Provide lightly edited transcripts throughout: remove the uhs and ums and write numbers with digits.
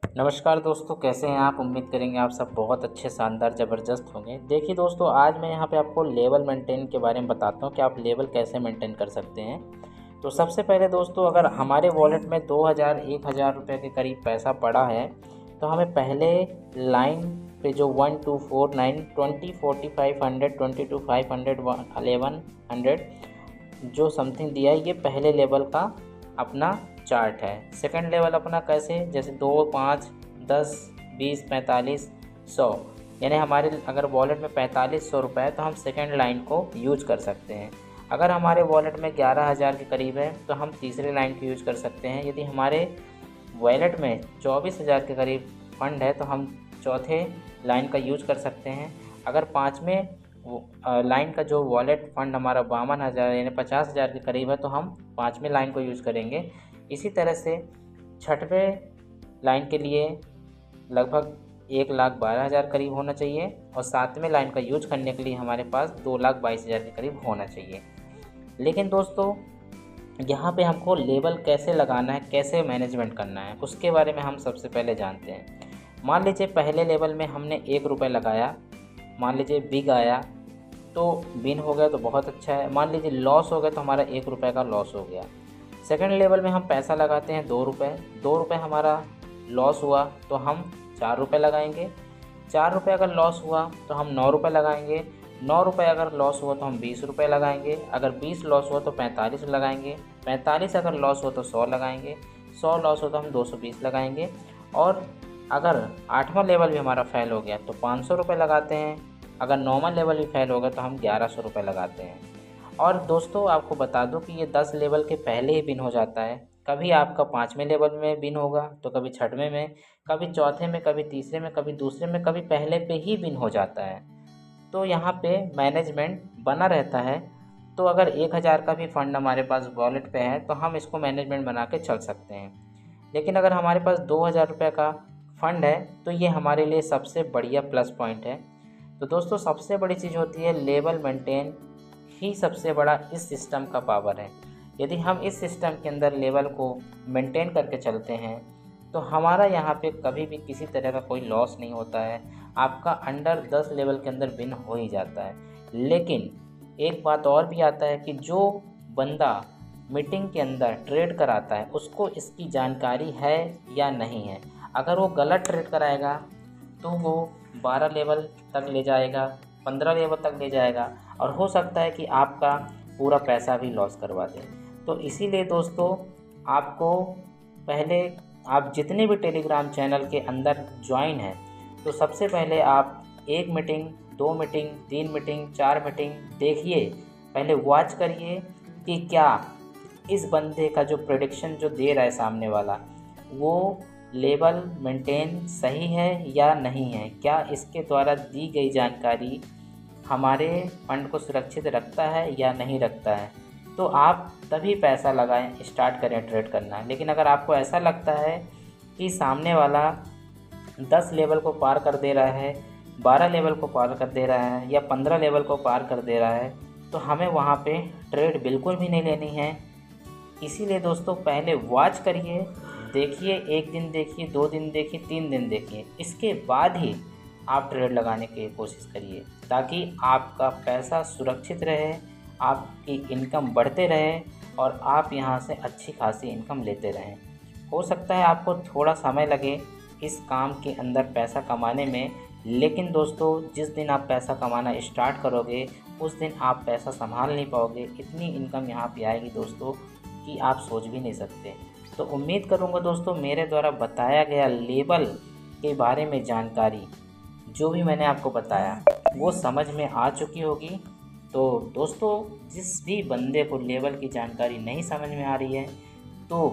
नमस्कार दोस्तों, कैसे हैं आप। उम्मीद करेंगे आप सब बहुत अच्छे, शानदार, ज़बरदस्त होंगे। देखिए दोस्तों, आज मैं यहाँ पे आपको लेवल मेंटेन के बारे में बताता हूँ कि आप लेवल कैसे मेंटेन कर सकते हैं। तो सबसे पहले दोस्तों, अगर हमारे वॉलेट में 2000 1000 रुपये के करीब पैसा पड़ा है, तो हमें पहले लाइन पे जो 1 2 4 9 20 40 500 22 500 1100 जो समथिंग दिया है, ये पहले लेवल का अपना चार्ट है। सेकंड लेवल अपना कैसे, जैसे 2 5 10 20 45 100, यानी हमारे अगर वॉलेट में 4500 रुपये है तो हम सेकंड लाइन को यूज कर सकते हैं। अगर हमारे वॉलेट में 11000 के करीब है तो हम तीसरे लाइन को यूज कर सकते हैं। यदि हमारे वॉलेट में 24000 के करीब फंड है तो हम चौथे लाइन का यूज कर सकते हैं। अगर पाँचवें लाइन का जो वॉलेट फंड हमारा 52,000 यानी 50,000 के करीब है तो हम पाँचवें लाइन को यूज़ करेंगे। इसी तरह से छठवें लाइन के लिए लगभग 1,12,000 करीब होना चाहिए और सातवें लाइन का यूज करने के लिए हमारे पास 2,22,000 के करीब होना चाहिए। लेकिन दोस्तों, यहाँ पे हमको लेबल कैसे लगाना है, कैसे मैनेजमेंट करना है, उसके बारे में हम सबसे पहले जानते हैं। मान लीजिए पहले लेवल में हमने 1 रुपये लगाया, मान लीजिए बिग आया तो विन हो गया तो बहुत अच्छा है। मान लीजिए लॉस हो गया तो हमारा 1 रुपये का लॉस हो गया। सेकंड लेवल में हम पैसा लगाते हैं 2 रुपये, 2 रुपये हमारा लॉस हुआ तो हम 4 रुपये लगाएंगे। 4 रुपये अगर लॉस हुआ तो हम 9 रुपये लगाएंगे। 9 रुपये अगर लॉस हुआ तो हम 20 रुपये लगाएंगे। अगर 20 लॉस हुआ तो 45 लगाएंगे। 45 अगर लॉस हो तो 100 लगाएंगे। 100 लॉस हो तो हम 220 लगाएंगे। और अगर 8वां लेवल भी हमारा फेल हो गया तो 500 रुपये लगाते हैं। अगर 9वां लेवल भी फेल हो गया तो हम 1100 रुपये लगाते हैं। और दोस्तों, आपको बता दूं कि ये 10 लेवल के पहले ही विन हो जाता है। कभी आपका 5वें लेवल में विन होगा तो कभी 6वें में, कभी चौथे में, कभी तीसरे में, कभी दूसरे में, कभी पहले पे ही विन हो जाता है। तो यहाँ पे मैनेजमेंट बना रहता है। तो अगर 1000 का भी फंड हमारे पास वॉलेट पे है तो हम इसको मैनेजमेंट बना के चल सकते हैं। लेकिन अगर हमारे पास 2000 रुपये का फंड है तो ये हमारे लिए सबसे बढ़िया प्लस पॉइंट है। तो दोस्तों, सबसे बड़ी चीज़ होती है लेवल मेंटेन ही सबसे बड़ा इस सिस्टम का पावर है। यदि हम इस सिस्टम के अंदर लेवल को मेंटेन करके चलते हैं तो हमारा यहाँ पे कभी भी किसी तरह का कोई लॉस नहीं होता है। आपका अंडर 10 लेवल के अंदर विन हो ही जाता है। लेकिन एक बात और भी आता है कि जो बंदा मीटिंग के अंदर ट्रेड कराता है उसको इसकी जानकारी है या नहीं है। अगर वो गलत ट्रेड कराएगा तो वो 12 लेवल तक ले जाएगा, 15 लेवल तक ले जाएगा और हो सकता है कि आपका पूरा पैसा भी लॉस करवा दे। तो इसीलिए दोस्तों, आपको पहले आप जितने भी टेलीग्राम चैनल के अंदर ज्वाइन हैं तो सबसे पहले आप 1 मीटिंग, 2 मीटिंग, 3 मीटिंग, 4 मीटिंग देखिए। पहले वॉच करिए कि क्या इस बंदे का जो प्रेडिक्शन जो दे रहा है सामने वाला, वो लेवल मेंटेन सही है या नहीं है। क्या इसके द्वारा दी गई जानकारी हमारे फंड को सुरक्षित रखता है या नहीं रखता है। तो आप तभी पैसा लगाएं, स्टार्ट करें ट्रेड करना। लेकिन अगर आपको ऐसा लगता है कि सामने वाला 10 लेवल को पार कर दे रहा है, 12 लेवल को पार कर दे रहा है या 15 लेवल को पार कर दे रहा है, तो हमें वहाँ पे ट्रेड बिल्कुल भी नहीं लेनी है। इसीलिए दोस्तों, पहले वॉच करिए, देखिए, 1 दिन देखिए, 2 दिन देखिए, 3 दिन देखिए, इसके बाद ही आप ट्रेड लगाने की कोशिश करिए ताकि आपका पैसा सुरक्षित रहे, आपकी इनकम बढ़ते रहे और आप यहाँ से अच्छी खासी इनकम लेते रहें। हो सकता है आपको थोड़ा समय लगे इस काम के अंदर पैसा कमाने में, लेकिन दोस्तों, जिस दिन आप पैसा कमाना स्टार्ट करोगे उस दिन आप पैसा संभाल नहीं पाओगे। इतनी इनकम यहाँ पे आएगी दोस्तों कि आप सोच भी नहीं सकते। तो उम्मीद करूँगा दोस्तों, मेरे द्वारा बताया गया लेवल के बारे में जानकारी जो भी मैंने आपको बताया वो समझ में आ चुकी होगी। तो दोस्तों, जिस भी बंदे को लेवल की जानकारी नहीं समझ में आ रही है तो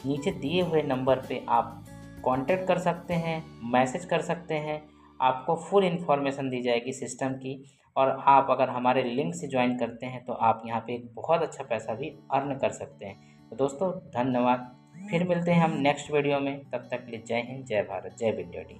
नीचे दिए हुए नंबर पे आप कांटेक्ट कर सकते हैं, मैसेज कर सकते हैं। आपको फुल इन्फॉर्मेशन दी जाएगी सिस्टम की और आप अगर हमारे लिंक से ज्वाइन करते हैं तो आप यहाँ पे एक बहुत अच्छा पैसा भी अर्न कर सकते हैं। तो दोस्तों, धन्यवाद। फिर मिलते हैं हम नेक्स्ट वीडियो में। तब तक के लिए जय हिंद, जय भारत, जय विद्यार्थी।